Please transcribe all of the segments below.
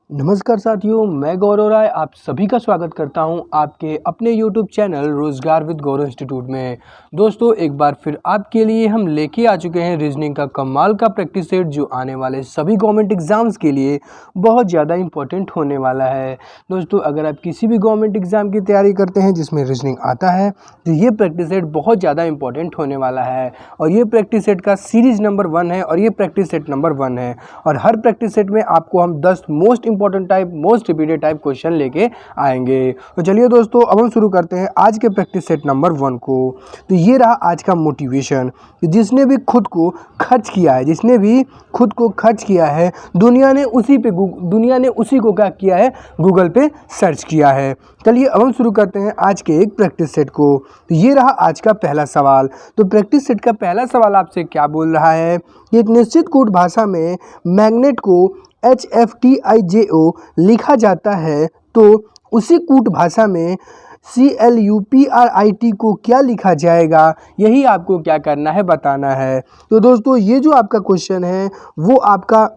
नमस्कार साथियों, मैं गौरव राय आप सभी का स्वागत करता हूं आपके अपने YouTube चैनल रोजगार विद गौरव इंस्टीट्यूट में। दोस्तों, एक बार फिर आपके लिए हम लेके आ चुके हैं रीजनिंग का कमाल का प्रैक्टिस सेट जो आने वाले सभी गवर्नमेंट एग्जाम्स के लिए बहुत ज़्यादा इंपॉर्टेंट होने वाला है। दोस्तों, अगर आप किसी भी गवर्नमेंट एग्जाम की तैयारी करते हैं जिसमें रीजनिंग आता है तो ये प्रैक्टिस सेट बहुत ज़्यादा इंपॉर्टेंट होने वाला है। और ये प्रैक्टिस सेट का सीरीज नंबर 1 है और ये प्रैक्टिस सेट नंबर 1 है। और हर प्रैक्टिस सेट में आपको हम 10 most important type most repeated type question लेके आएंगे। तो चलिए दोस्तों, अब हम शुरू करते हैं आज के प्रैक्टिस सेट नंबर 1 को। तो ये रहा आज का मोटिवेशन। जिसने भी खुद को खर्च किया है, जिसने भी खुद को खर्च किया है, दुनिया ने उसी को क्या किया है, गूगल पे सर्च किया है। चलिए अब हम शुरू करते हैं आज के एक प्रैक्टिस सेट को। तो ये रहा आज का पहला सवाल। तो प्रैक्टिस सेट का पहला सवाल आपसे क्या बोल रहा है कि एक निश्चित कूट भाषा में मैग्नेट को HFTIJO लिखा जाता है, तो उसी कूट भाषा में CLUPRIT को क्या लिखा जाएगा, यही आपको क्या करना है, बताना है। तो दोस्तों, ये जो आपका क्वेश्चन है वो आपका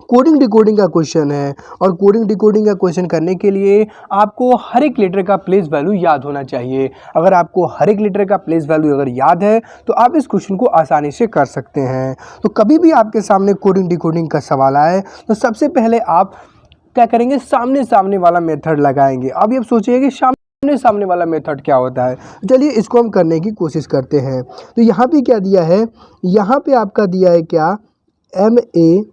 कोडिंग डिकोडिंग का क्वेश्चन है। और कोडिंग डिकोडिंग का क्वेश्चन करने के लिए आपको हर एक लेटर का प्लेस वैल्यू याद होना चाहिए। अगर आपको हर एक लेटर का प्लेस वैल्यू अगर याद है तो आप इस क्वेश्चन को आसानी से कर सकते हैं। तो कभी भी आपके सामने कोडिंग डिकोडिंग का सवाल आए तो सबसे पहले आप क्या करेंगे, सामने वाला मेथड लगाएंगे। अब ये सोचिए कि सामने वाला मेथड क्या होता है। चलिए इसको हम करने की कोशिश करते हैं। तो यहाँ पे क्या दिया है, यहाँ पे आपका दिया है क्या, MAGNE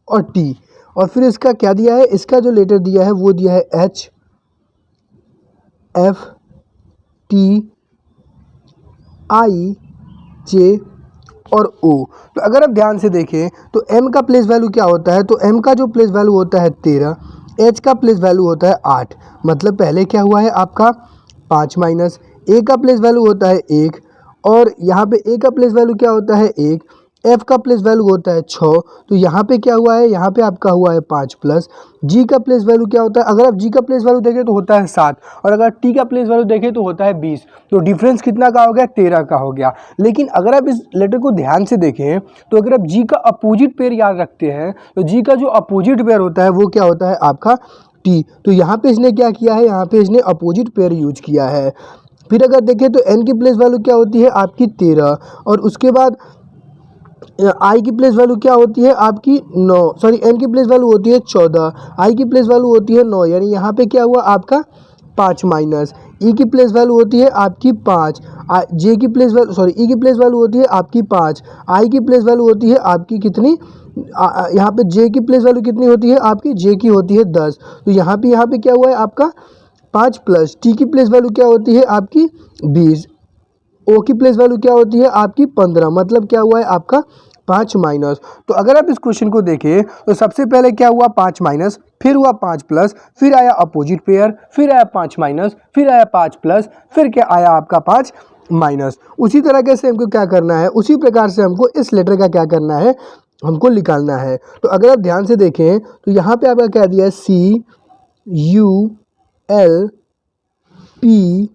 और T, और फिर इसका क्या दिया है, इसका जो लेटर दिया है वो दिया है HFTIJ और O। तो अगर आप ध्यान से देखें तो M का प्लेस वैल्यू क्या होता है, तो M का जो प्लेस वैल्यू होता है 13, H का प्लेस वैल्यू होता है 8। मतलब पहले क्या हुआ है आपका 5 माइनस, A का प्लेस वैल्यू होता है 1, और यहाँ पे A का प्लेस वैल्यू क्या होता है 1, F का प्लेस वैल्यू होता है 6। तो यहाँ पे क्या हुआ है, यहाँ पे आपका हुआ है 5 प्लस G का प्लेस वैल्यू क्या होता है, अगर आप G का प्लेस वैल्यू देखें तो होता है 7, और अगर T का प्लेस वैल्यू देखें तो होता है 20। तो डिफरेंस कितना का हो गया, 13 का हो गया। लेकिन अगर आप इस लेटर को ध्यान से देखें तो अगर आप G का अपोजिट पेयर याद रखते हैं तो G का जो अपोजिट पेयर होता है वो क्या होता है आपका T। तो यहाँ पे इसने क्या किया है, यहाँ पे इसने अपोजिट पेयर यूज किया है। फिर अगर देखें तो N की प्लेस वैल्यू क्या होती है आपकी 13, और उसके बाद I की प्लेस वैल्यू क्या होती है आपकी 9, सॉरी N की प्लेस वैल्यू होती है 14, I की प्लेस वैल्यू होती है 9, यानी यहाँ पे क्या हुआ आपका 5 माइनस, E की प्लेस वैल्यू होती है आपकी 5, J की प्लेस वैल्यू सॉरी E की प्लेस वैल्यू होती है आपकी 5, I की प्लेस वैल्यू होती है आपकी कितनी, यहाँ पे J की प्लेस वैल्यू कितनी होती है आपकी, J की होती है 10। तो यहाँ पे क्या हुआ है आपका 5 प्लस T की प्लेस वैल्यू क्या होती है आपकी 20, O की प्लेस वैल्यू क्या होती है आपकी 15। मतलब क्या हुआ है आपका 5 माइनस। तो अगर आप इस क्वेश्चन को देखें तो सबसे पहले क्या हुआ 5 माइनस, फिर हुआ 5 प्लस, फिर आया अपोजिट पेयर, फिर आया 5 माइनस, फिर आया 5 प्लस, फिर क्या आया आपका 5 माइनस। उसी तरीके से हमको क्या करना है, उसी प्रकार से हमको इस लेटर का क्या करना है, हमको निकालना है। तो अगर आप ध्यान से देखें तो यहाँ पे आपका क्या दिया है, CULPRI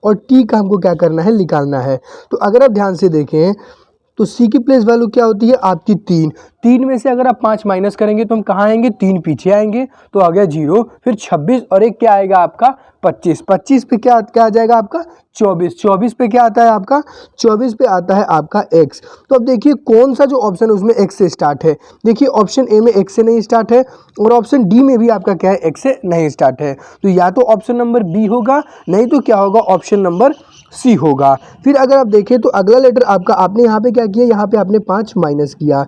और T का हमको क्या करना है, निकालना है। तो अगर आप ध्यान से देखें तो C की प्लेस वैल्यू क्या होती है आपकी 3 में से अगर आप 5 माइनस करेंगे तो हम कहाँ आएंगे, 3 पीछे आएंगे तो आ गया 0, फिर 26 और एक क्या आएगा आपका 25 पे क्या आ जाएगा आपका 24 पे क्या आता है आपका 24 पे आता है आपका X। तो अब देखिए कौन सा जो ऑप्शन है उसमें X से स्टार्ट है। देखिए ऑप्शन ए में X से नहीं स्टार्ट है और ऑप्शन डी में भी आपका क्या है, X से नहीं स्टार्ट है। तो या तो ऑप्शन नंबर बी होगा, नहीं तो क्या होगा, ऑप्शन नंबर सी होगा। फिर अगर आप देखें तो अगला लेटर आपका, आपने यहाँ पे क्या किया, यहाँ पे आपने 5 माइनस किया।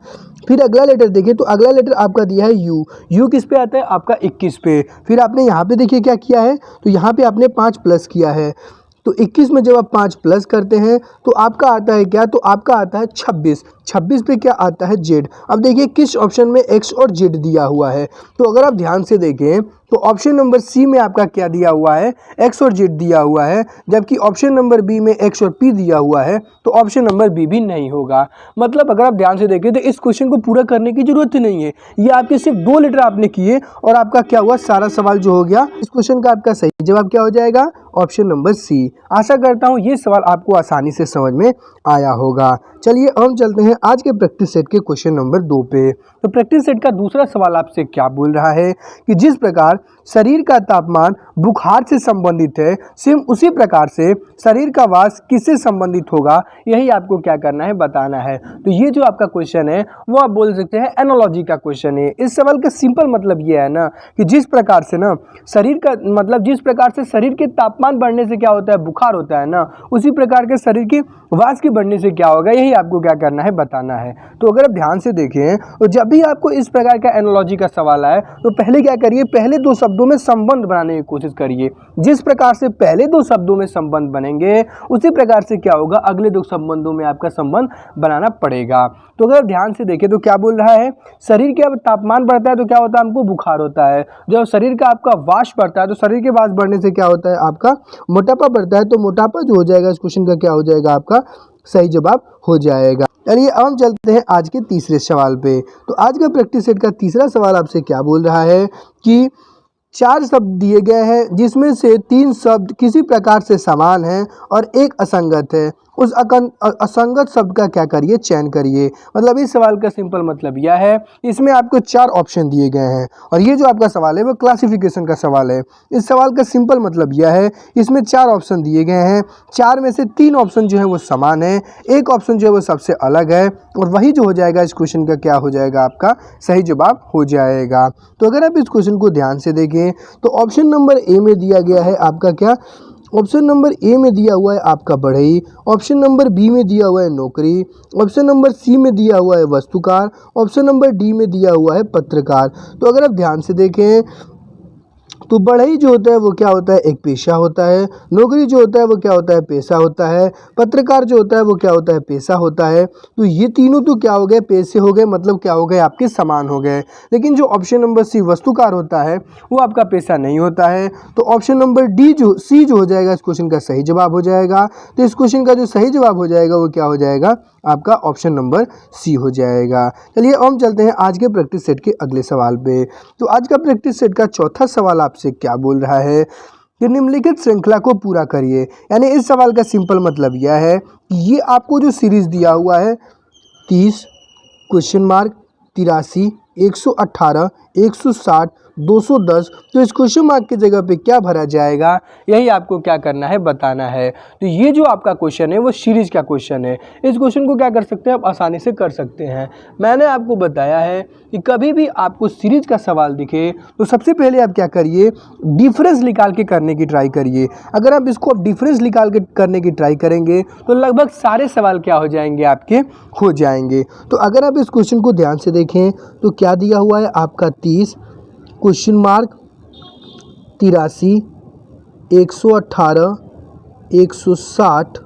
फिर अगला लेटर देखें तो अगला लेटर आपका दिया है यू किस पे आता है आपका 21 पे। फिर आपने यहाँ पे देखिए क्या किया है, तो यहाँ पे आपने 5 प्लस किया है। तो 21 में जब आप 5 प्लस करते हैं तो आपका आता है क्या, तो आपका आता है 26 पे क्या आता है Z। अब देखिए किस ऑप्शन में X और Z दिया हुआ है। तो अगर आप ध्यान से देखें तो ऑप्शन नंबर सी में आपका क्या दिया हुआ है, एक्स और जेड दिया हुआ है, जबकि ऑप्शन नंबर बी में एक्स और पी दिया हुआ है, तो ऑप्शन नंबर बी भी नहीं होगा। मतलब अगर आप ध्यान से देखें तो इस क्वेश्चन को पूरा करने की जरूरत ही नहीं है, ये आपके सिर्फ 2 लेटर आपने किए और आपका क्या हुआ, सारा सवाल जो हो गया। इस क्वेश्चन का आपका सही जवाब क्या हो जाएगा, ऑप्शन नंबर सी। आशा करता हूँ ये सवाल आपको आसानी से समझ में आया होगा। चलिए हम चलते हैं आज के प्रैक्टिस सेट के क्वेश्चन नंबर 2 पे। तो प्रैक्टिस सेट का दूसरा सवाल आपसे क्या बोल रहा है कि जिस प्रकार शरीर का तापमान बुखार से संबंधित है, सेम उसी प्रकार से शरीर का वाष्प किससे संबंधित होगा, यही आपको क्या करना है, बताना है। तो ये जो आपका क्वेश्चन है वो आप बोल सकते हैं एनालॉजी का क्वेश्चन है। इस सवाल का सिंपल मतलब ये है ना कि जिस प्रकार से ना शरीर का मतलब जिस प्रकार से शरीर के तापमान बढ़ने से क्या होता है, बुखार होता है ना, उसी प्रकार के शरीर के वाष्प के बढ़ने से क्या होगा, यही आपको क्या करना है, बताना है। तो अगर आप ध्यान से देखें तो जब भी आपको इस प्रकार का एनालॉजी का सवाल आए तो पहले क्या करिए, पहले 2 शब्दों में संबंध बनाने की कोशिश करिए। जिस प्रकार से पहले 2 शब्दों में संबंध बनेंगे उसी प्रकार से क्या होगा, अगले 2 संबंधों में आपका संबंध बनाना पड़ेगा। तो अगर ध्यान से देखें तो क्या बोल रहा है, शरीर का तापमान बढ़ता है तो क्या होता है, हमको बुखार होता है। जब शरीर का आपका वाष्प बढ़ता है तो शरीर के वाष्प बढ़ने से क्या होता है, आपका मोटापा बढ़ता है। तो मोटापा जो हो जाएगा इस क्वेश्चन का क्या हो जाएगा, आपका सही जवाब हो जाएगा। चलिए अब हम चलते हैं आज के तीसरे सवाल पे। तो आज का प्रैक्टिस सेट का तीसरा सवाल आपसे क्या बोल रहा है कि 4 शब्द दिए गए हैं जिसमें से 3 शब्द किसी प्रकार से समान हैं और एक असंगत है। उस असंगत शब्द का क्या करिए, चयन करिए। मतलब इस सवाल का सिंपल मतलब यह है, इसमें आपको 4 ऑप्शन दिए गए हैं और ये जो आपका सवाल है वो क्लासिफिकेशन का सवाल है। इस सवाल का सिंपल मतलब यह है, इसमें 4 ऑप्शन दिए गए हैं, 4 में से 3 ऑप्शन जो है वो समान है, एक ऑप्शन जो है वो सबसे अलग है और वही जो हो जाएगा इस क्वेश्चन का क्या हो जाएगा, आपका सही जवाब हो जाएगा। तो अगर आप इस क्वेश्चन को ध्यान से देखें तो ऑप्शन नंबर ए में दिया गया है आपका क्या, ऑप्शन नंबर ए में दिया हुआ है आपका बढ़ई, ऑप्शन नंबर बी में दिया हुआ है नौकरी, ऑप्शन नंबर सी में दिया हुआ है वस्तुकार, ऑप्शन नंबर डी में दिया हुआ है पत्रकार। तो अगर आप ध्यान से देखें तो बढ़ई जो होता है वो क्या होता है, एक पेशा होता है। नौकरी जो होता है वो क्या होता है, पेशा होता है। पत्रकार जो होता है वो क्या होता है, पेशा होता है। तो ये तीनों तो क्या हो गए, पेशे हो गए, मतलब क्या हो गए, आपके समान हो गए। लेकिन जो ऑप्शन नंबर सी वस्तुकार होता है वो आपका पेशा नहीं होता है। तो ऑप्शन नंबर सी जो हो जाएगा इस क्वेश्चन का सही जवाब हो जाएगा। तो इस क्वेश्चन का जो सही जवाब हो जाएगा वो क्या हो जाएगा, आपका ऑप्शन नंबर सी हो जाएगा। चलिए हम चलते हैं आज के प्रैक्टिस सेट के अगले सवाल पे। तो आज का प्रैक्टिस सेट का चौथा सवाल आपसे क्या बोल रहा है कि निम्नलिखित श्रृंखला को पूरा करिए। यानी इस सवाल का सिंपल मतलब यह है कि ये आपको जो सीरीज दिया हुआ है 30 क्वेश्चन मार्क 83 118 160 210, तो इस क्वेश्चन मार्क की जगह पे क्या भरा जाएगा, यही आपको क्या करना है, बताना है। तो ये जो आपका क्वेश्चन है वो सीरीज का क्वेश्चन है। इस क्वेश्चन को क्या कर सकते हैं, आप आसानी से कर सकते हैं। मैंने आपको बताया है कि कभी भी आपको सीरीज का सवाल दिखे तो सबसे पहले आप क्या करिए, डिफरेंस निकाल के करने की ट्राई करिए। अगर आप इसको डिफरेंस निकाल के करने की ट्राई करेंगे तो लगभग सारे सवाल क्या हो जाएंगे, आपके हो जाएंगे। तो अगर आप इस क्वेश्चन को ध्यान से देखें तो क्या दिया हुआ है आपका 30 क्वेश्चन मार्क 83 118 160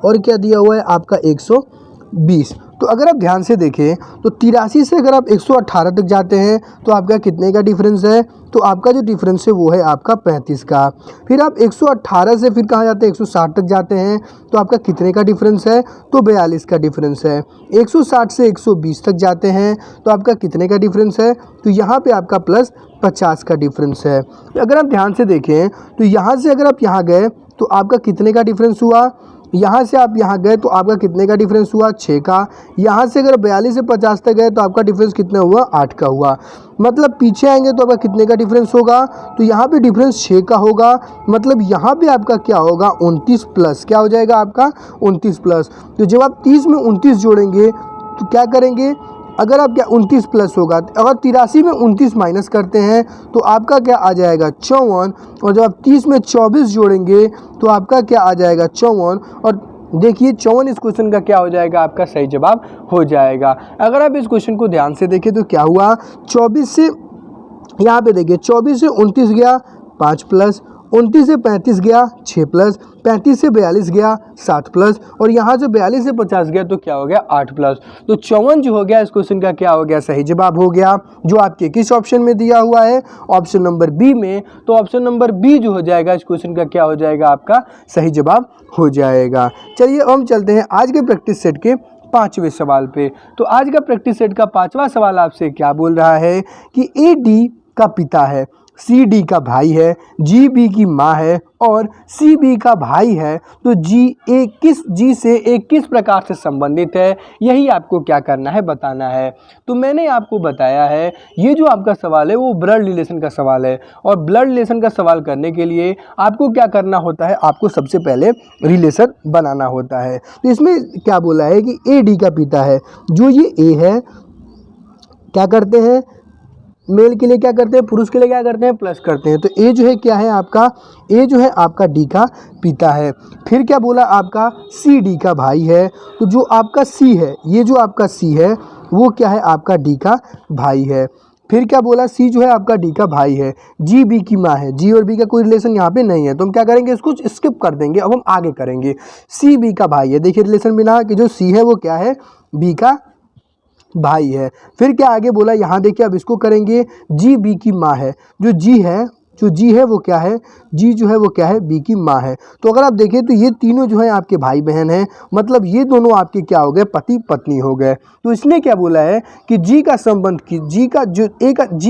और क्या दिया हुआ है आपका 120। तो अगर आप ध्यान से देखें तो 83 से अगर आप 118 तक जाते हैं तो आपका कितने का डिफरेंस है, तो आपका जो डिफरेंस है वो है आपका 35 का। फिर आप 118 से फिर कहाँ जाते हैं, 160 तक जाते हैं तो आपका कितने का डिफरेंस है, तो 42 का डिफरेंस है। 160 से 120 तक जाते हैं तो आपका कितने का डिफरेंस है, तो यहाँ पे आपका प्लस 50 का डिफरेंस है। अगर आप ध्यान से देखें तो यहाँ से अगर आप यहाँ गए तो आपका कितने का डिफरेंस हुआ, यहाँ से आप यहाँ गए तो आपका कितने का डिफरेंस हुआ, 6 का। यहाँ से अगर 42 से 50 तक गए तो आपका डिफरेंस कितना हुआ, 8 का हुआ। मतलब पीछे आएंगे तो आपका कितने का डिफरेंस होगा, तो यहाँ पे डिफरेंस 6 का होगा। मतलब यहाँ पे आपका क्या होगा, 29 प्लस, क्या हो जाएगा आपका 29 प्लस। तो जब आप 30 में 29 जोड़ेंगे तो क्या करेंगे, अगर आप क्या 29 प्लस होगा, अगर 83 में 29 माइनस करते हैं तो आपका क्या आ जाएगा 54, और जब आप 30 में 24 जोड़ेंगे तो आपका क्या आ जाएगा 54। और देखिए 54 इस क्वेश्चन का क्या हो जाएगा, आपका सही जवाब हो जाएगा। अगर आप इस क्वेश्चन को ध्यान से देखें तो क्या हुआ, 24 से यहाँ पे देखिए 24 से 29 गया 5 प्लस, 29 से 35 गया 6 प्लस, 35 से 42 गया 7 प्लस, और यहाँ से 42 से 50 गया तो क्या हो गया 8 प्लस। तो 54 जो हो गया इस क्वेश्चन का क्या हो गया, सही जवाब हो गया, जो आपके किस ऑप्शन में दिया हुआ है, ऑप्शन नंबर बी में। तो ऑप्शन नंबर बी जो हो जाएगा इस क्वेश्चन का क्या हो जाएगा, आपका सही जवाब हो जाएगा। चलिए अब हम चलते हैं आज के प्रैक्टिस सेट के 5वें सवाल पे। तो आज का प्रैक्टिस सेट का 5वां सवाल आपसे क्या बोल रहा है कि ए डी का पिता है, सी डी का भाई है, जी बी की माँ है और सी बी का भाई है, तो जी से ए किस प्रकार से संबंधित है, यही आपको क्या करना है, बताना है। तो मैंने आपको बताया है ये जो आपका सवाल है वो ब्लड रिलेशन का सवाल है, और ब्लड रिलेशन का सवाल करने के लिए आपको क्या करना होता है, आपको सबसे पहले रिलेशन बनाना होता है। तो इसमें क्या बोला है कि ए डी का पिता है, जो ये ए है क्या करते हैं, मेल के लिए क्या करते हैं, पुरुष के लिए क्या करते हैं, प्लस करते हैं। तो ए जो है क्या है आपका, ए जो है आपका डी का पिता है। फिर क्या बोला आपका सी डी का भाई है, तो जो आपका सी है, ये जो आपका सी है वो क्या है आपका डी का भाई है। फिर क्या बोला, सी जो है आपका डी का भाई है, जी बी की माँ है, जी और बी का कोई रिलेशन यहाँ पे नहीं है तो हम क्या करेंगे, इसको स्किप कर देंगे, अब हम आगे करेंगे। सी बी का भाई है, देखिए रिलेशन बिना कि जो सी है वो क्या है, बी का भाई है। फिर क्या आगे बोला, यहाँ देखिए अब इसको करेंगे, जी बी की माँ है, जो जी है वो क्या है, जी जो है वो क्या है, बी की माँ है। तो अगर आप देखें तो ये तीनों जो है आपके भाई बहन हैं, मतलब ये दोनों आपके क्या हो गए, पति पत्नी हो गए। तो इसने क्या बोला है कि जी का संबंध की जी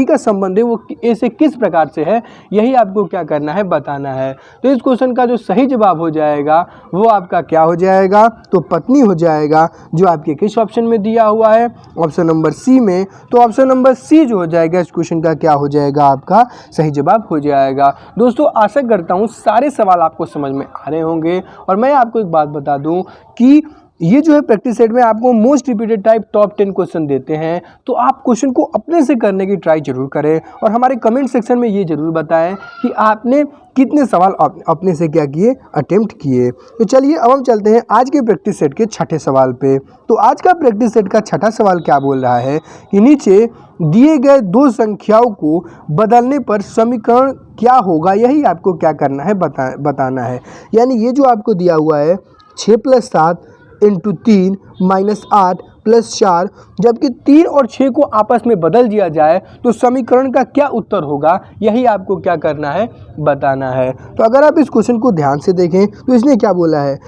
का संबंध है वो ए से किस प्रकार से है, यही आपको क्या करना है, बताना है। तो इस क्वेश्चन का जो सही जवाब हो जाएगा वो आपका क्या हो जाएगा, तो पत्नी हो जाएगा, जो आपके किस ऑप्शन में दिया हुआ है, ऑप्शन नंबर सी में। तो ऑप्शन नंबर सी जो हो जाएगा इस क्वेश्चन का क्या हो जाएगा, आपका सही जवाब हो जाएगा। दोस्तों आशा करता हूँ सारे सवाल आपको समझ में आ रहे होंगे, और मैं आपको एक बात बता दूं कि ये जो है प्रैक्टिस सेट में आपको most repeated type top 10 question देते हैं, तो आप क्वेश्चन को अपने से करने की ट्राई जरूर करें, और हमारे कमेंट सेक्शन में ये जरूर बताएं कि आपने कितने सवाल अपने से क्या किए, अटेम्प्ट किए। तो चलिए अब हम चलते हैं आज के प्रैक्टिस सेट के छठे सवाल पे। तो आज का प्रैक्टिस सेट का छठा सवाल क्या बोल रहा है कि नीचे दिए गए दो संख्याओं को बदलने पर समीकरण क्या होगा, यही आपको क्या करना है, बताना है। यानी ये जो आपको दिया हुआ है 6 + 7 × 3 - 8 + 4, जबकि 3 और 6 को आपस में बदल दिया जाए तो समीकरण का क्या उत्तर होगा, यही आपको क्या करना है, बताना है। तो अगर आप इस क्वेश्चन को ध्यान से देखें तो इसने क्या बोला है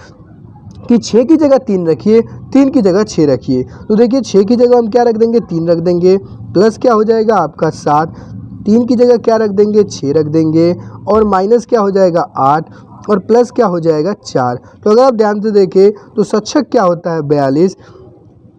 कि 6 की जगह 3 रखिए, 3 की जगह 6 रखिए। तो देखिए 6 की जगह हम क्या रख देंगे, 3 रख देंगे, प्लस क्या हो जाएगा आपका 7, 3 की जगह क्या रख देंगे, 6 रख देंगे, और माइनस क्या हो जाएगा 8, और प्लस क्या हो जाएगा 4। तो अगर आप ध्यान से देखें तो सच्छक क्या होता है 42,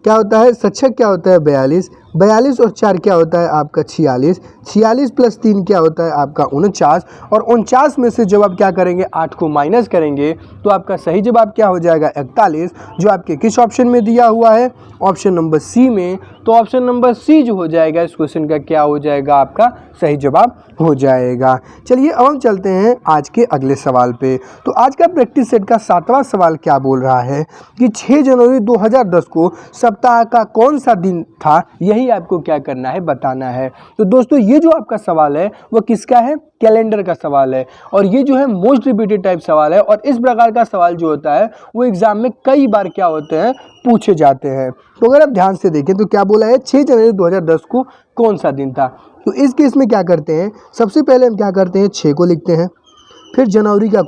क्या होता है सच्छक क्या होता है 42, 42 और 4 क्या होता है आपका 46, 46 + 3 क्या होता है आपका 49, और 49 में से जब आप क्या करेंगे 8 को माइनस करेंगे तो आपका सही जवाब क्या हो जाएगा 41, जो आपके किस ऑप्शन में दिया हुआ है, ऑप्शन नंबर सी में। तो ऑप्शन नंबर सी जो हो जाएगा इस क्वेश्चन का क्या हो जाएगा, आपका सही जवाब हो जाएगा। चलिए अब हम चलते हैं आज के अगले सवाल पे। तो आज का प्रैक्टिस सेट का 7वां सवाल क्या बोल रहा है कि 6 जनवरी 2010 को सप्ताह का कौन सा दिन था, यही आपको क्या करना है, बताना है। तो दोस्तों ये जो आपका सवाल है वो किसका है, कैलेंडर का सवाल है, और ये जो है मोस्ट रिपीटेड टाइप सवाल है, और इस प्रकार का सवाल जो होता है वो एग्जाम में कई बार क्या होते हैं, पूछे जाते हैं। तो अगर आप ध्यान से देखें तो क्या बोला है, 6 जनवरी 2010 को कौन सा दिन था। तो इस केस में क्या करते हैं, सबसे पहले हम क्या करते हैं, 6 को लिखते हैं, फिर जनवरी का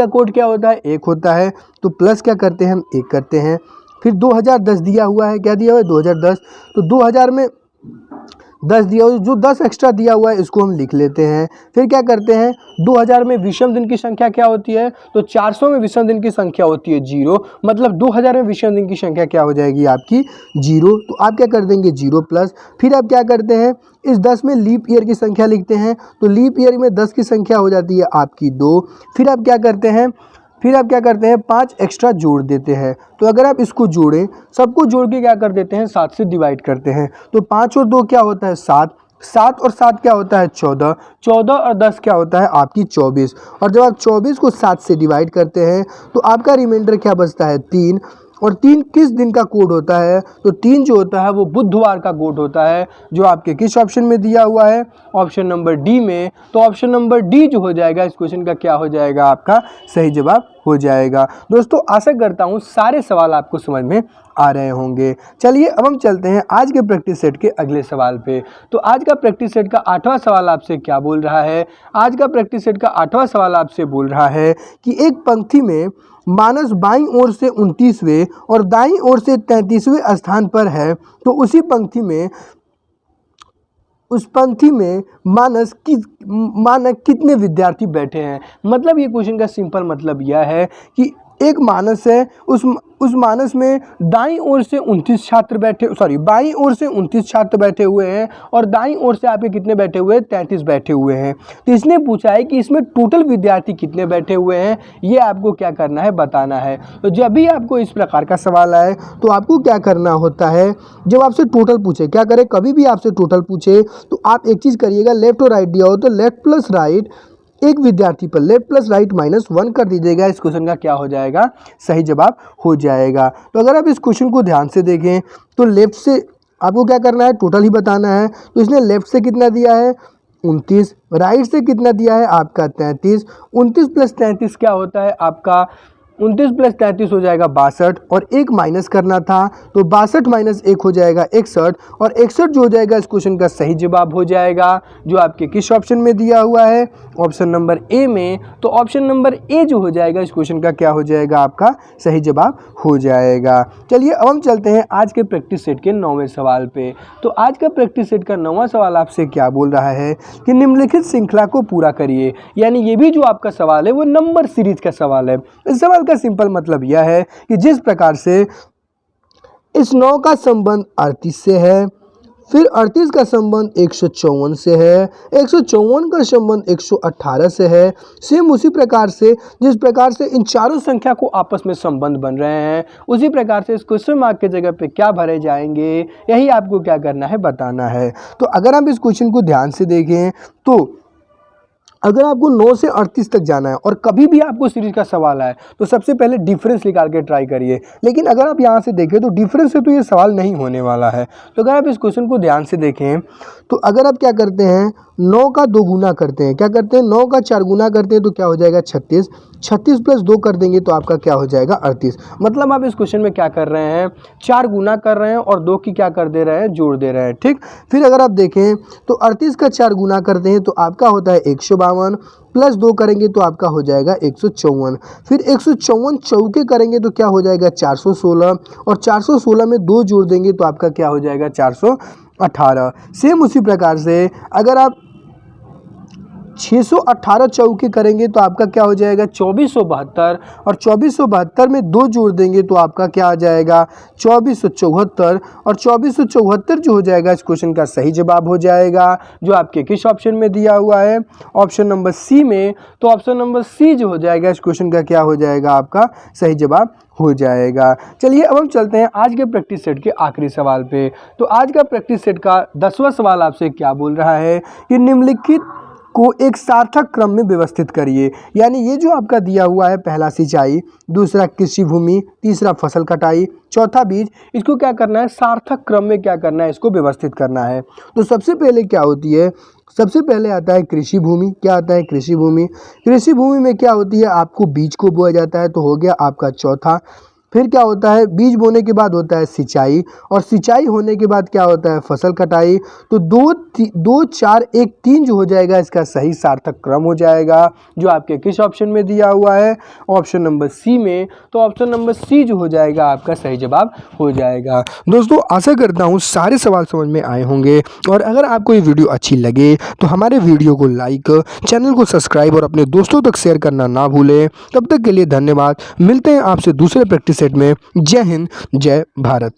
कोड क्या होता है, 1 होता है, तो प्लस क्या करते हैं हम 1 करते हैं। फिर 2010 दिया हुआ है, क्या दिया हुआ है 2010, तो 2000 में 10 दिया हुआ, जो 10 एक्स्ट्रा दिया हुआ है इसको हम लिख लेते हैं। फिर क्या करते हैं, 2000 में विषम दिन की संख्या क्या होती है, तो 400 में विषम दिन की संख्या होती है 0, मतलब 2000 में विषम दिन की संख्या क्या हो जाएगी आपकी 0। तो आप क्या कर देंगे 0 प्लस, फिर आप क्या करते हैं, इस 10 में लीप ईयर की संख्या लिखते हैं, तो लीप ईयर में 10 की संख्या हो जाती है आपकी 2। फिर आप क्या करते हैं, 5 एक्स्ट्रा जोड़ देते हैं। तो अगर आप इसको जोड़ें, सबको जोड़ के क्या कर देते हैं, 7 से डिवाइड करते हैं, तो 5 और 2 क्या होता है 7, 7 और 7 क्या होता है 14, 14 और 10 क्या होता है आपकी 24। और जब आप 24 को 7 से डिवाइड करते हैं तो आपका रिमाइंडर क्या बचता है 3, और 3 किस दिन का कोड होता है? तो 3 जो होता है वो बुधवार का कोड होता है, जो आपके किस ऑप्शन में दिया हुआ है? ऑप्शन नंबर डी में। तो ऑप्शन नंबर डी जो हो जाएगा इस क्वेश्चन का क्या हो जाएगा? आपका सही जवाब हो जाएगा। दोस्तों आशा करता हूँ सारे सवाल आपको समझ में आ रहे होंगे। चलिए अब हम चलते हैं आज के प्रैक्टिस सेट के अगले सवाल पे। तो आज का प्रैक्टिस सेट का 8वां सवाल आपसे क्या बोल रहा है? आज का प्रैक्टिस सेट का 8वां सवाल आपसे बोल रहा है कि एक पंक्ति में मानस बाईं ओर से 29वें और दाईं ओर से 33वें स्थान पर है, तो उस पंक्ति में मानक कितने विद्यार्थी बैठे हैं? मतलब ये क्वेश्चन का सिंपल मतलब यह है कि एक मानस है, उस मानस में बाईं ओर से 29 छात्र बैठे हुए हैं और दाईं ओर से आपके कितने बैठे हुए हैं? 33 बैठे हुए हैं। तो इसने पूछा है कि इसमें टोटल विद्यार्थी कितने बैठे हुए हैं, ये आपको क्या करना है? बताना है। तो जब भी आपको इस प्रकार का सवाल आए तो आपको क्या करना होता है? जब आपसे टोटल पूछे, क्या करें, कभी भी आपसे टोटल पूछे तो आप एक चीज़ करिएगा, लेफ्ट और राइट दिया हो तो लेफ्ट प्लस राइट एक विद्यार्थी पर लेफ्ट प्लस राइट -1 कर दीजिएगा। इस क्वेश्चन का क्या हो जाएगा? सही जवाब हो जाएगा। तो अगर आप इस क्वेश्चन को ध्यान से देखें तो लेफ्ट से आपको क्या करना है? टोटल ही बताना है। तो इसने लेफ्ट से कितना दिया है? 29। राइट से कितना दिया है? आपका 33। 29 प्लस 33 क्या होता है? आपका 29 प्लस 33 हो जाएगा 62 और एक माइनस करना था तो 62 माइनस 1 हो जाएगा 61 और 61 जो हो जाएगा इस क्वेश्चन का सही जवाब हो जाएगा, जो आपके किस ऑप्शन में दिया हुआ है? ऑप्शन नंबर ए में। तो ऑप्शन नंबर ए जो हो जाएगा इस क्वेश्चन का क्या हो जाएगा? आपका सही जवाब हो जाएगा। चलिए अब हम चलते हैं आज के प्रैक्टिस सेट के 9वें सवाल पे। तो आज का प्रैक्टिस सेट का 9वां सवाल आपसे क्या बोल रहा है कि निम्नलिखित श्रृंखला को पूरा करिए। यानी ये भी जो आपका सवाल है वो नंबर सीरीज का सवाल है। इस सवाल का सिंपल मतलब यह है कि जिस प्रकार से इस 9 का संबंध 38 से है, फिर 38 का संबंध 154 से है, 154 का संबंध 118 से है, सेम उसी प्रकार से जिस प्रकार से इन चारों संख्या को आपस में संबंध बन रहे हैं, उसी प्रकार से इस क्वेश्चन मार्क के जगह पे क्या भरे जाएंगे, यही आपको क्या करना है? बताना है। तो अगर आप इस क्वेश्चन को ध्यान से देखें तो अगर आपको 9 से 38 तक जाना है और कभी भी आपको सीरीज का सवाल आए तो सबसे पहले डिफरेंस निकाल के ट्राई करिए। लेकिन अगर आप यहाँ से देखें तो डिफरेंस से तो ये सवाल नहीं होने वाला है। तो अगर आप इस क्वेश्चन को ध्यान से देखें तो अगर आप क्या करते हैं, 9 का 2 गुना करते हैं, क्या करते हैं? 9 का 4 गुना करते हैं तो क्या हो जाएगा? 36। 36 प्लस 2 कर देंगे तो आपका क्या हो जाएगा? 38। मतलब आप इस क्वेश्चन में क्या कर रहे हैं? 4 गुना कर रहे हैं और 2 की क्या कर दे रहे हैं? जोड़ दे रहे हैं। ठीक। फिर अगर आप देखें तो 38 का 4 गुना करते हैं तो आपका होता है 152 प्लस 2 करेंगे तो आपका हो जाएगा 154। फिर 154 चौके करेंगे तो क्या हो जाएगा? 416 और 416 में 2 जोड़ देंगे तो आपका क्या हो जाएगा? 418। सेम उसी प्रकार से अगर आप 618 चौके करेंगे तो आपका क्या हो जाएगा? 2472 और 2472 में 2 जोड़ देंगे तो आपका क्या आ जाएगा? 2474 और 2474 जो हो जाएगा इस क्वेश्चन का सही जवाब हो जाएगा, जो आपके किस ऑप्शन में दिया हुआ है? ऑप्शन नंबर सी में। तो ऑप्शन नंबर सी जो हो जाएगा इस क्वेश्चन का क्या हो जाएगा? आपका सही जवाब हो जाएगा। चलिए अब हम चलते हैं आज के प्रैक्टिस सेट के आखिरी सवाल पे। तो आज का प्रैक्टिस सेट का 10वां सवाल आपसे क्या बोल रहा है कि निम्नलिखित को एक सार्थक क्रम में व्यवस्थित करिए। यानी ये जो आपका दिया हुआ है, पहला सिंचाई, दूसरा कृषि भूमि, तीसरा फसल कटाई, चौथा बीज, इसको क्या करना है? सार्थक क्रम में क्या करना है? इसको व्यवस्थित करना है। तो सबसे पहले क्या होती है? सबसे पहले आता है कृषि भूमि। क्या आता है? कृषि भूमि। कृषि भूमि में क्या होती है? आपको बीज को बोया जाता है, तो हो गया आपका चौथा। फिर क्या होता है? बीज बोने के बाद होता है सिंचाई और सिंचाई होने के बाद क्या होता है? फसल कटाई। तो 2 4 1 3 जो हो जाएगा इसका सही सार्थक क्रम हो जाएगा, जो आपके किस ऑप्शन में दिया हुआ है? ऑप्शन नंबर सी में। तो ऑप्शन नंबर सी जो हो जाएगा आपका सही जवाब हो जाएगा। दोस्तों आशा करता हूँ सारे सवाल समझ में आए होंगे और अगर आपको ये वीडियो अच्छी लगे तो हमारे वीडियो को लाइक, चैनल को सब्सक्राइब और अपने दोस्तों तक शेयर करना ना भूलें। तब तक के लिए धन्यवाद। मिलते हैं आपसे दूसरे प्रैक्टिस सेट में। जय हिंद, जय भारत।